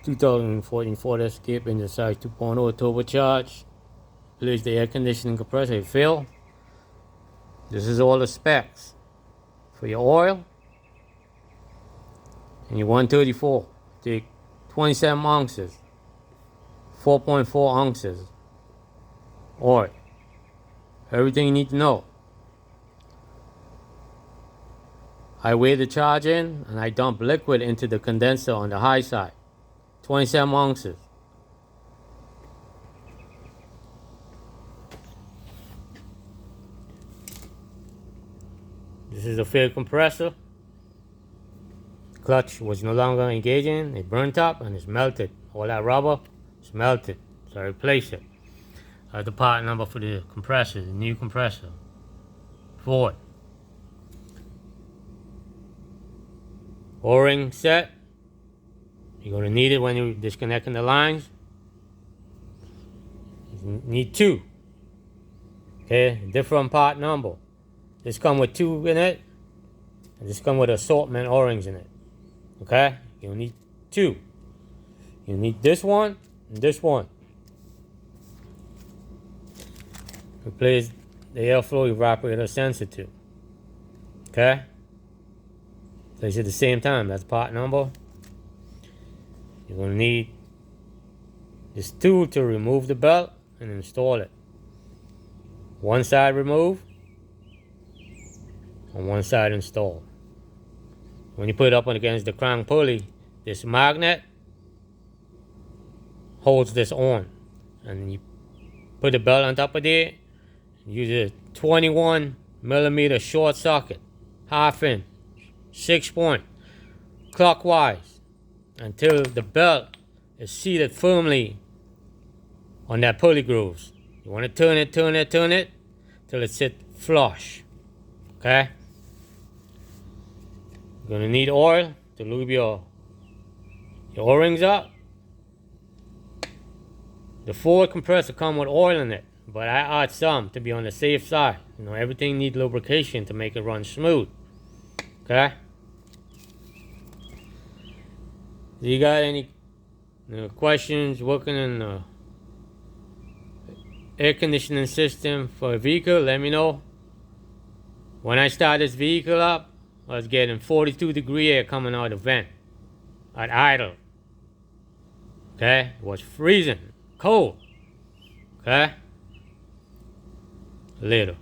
2014 Ford Escape engine size 2.0 turbocharged. Replace the air conditioning compressor. It failed. This is all the specs for your oil and your 134. Take 27 ounces, 4.4 ounces oil. Everything you need to know. I weigh the charge in and I dump liquid into the condenser on the high side. 27 ounces. This is a failed compressor. Clutch was no longer engaging. It burnt up and it's melted. All that rubber is melted. So I replace it. The part number for the compressor, the new compressor. Ford. O-ring set. You're going to need it when you're disconnecting the lines. You need two. Okay, different part number. This come with two in it. And this come with assortment O-rings in it. Okay, you'll need two. You need this one and this one. Replace the airflow evaporator sensor too. Okay? Place it at the same time. That's part number. You're going to need this tool to remove the belt and install it. One side remove and one side install. When you put it up against the crank pulley, this magnet holds this on. And you put the belt on top of there. Use a 21 millimeter short socket, half inch, 6 point, clockwise, until the belt is seated firmly on that pulley grooves. You want to turn it till it sits flush. Okay? You're gonna need oil to lube your O-rings up. The Ford compressor comes with oil in it, but I add some to be on the safe side. You know, everything needs lubrication to make it run smooth. Okay? Do you got any questions working in the air conditioning system for a vehicle? Let me know. When I start this vehicle up, I was getting 42-degree air coming out of the vent at idle. Okay? It was freezing, cold. Okay? Later.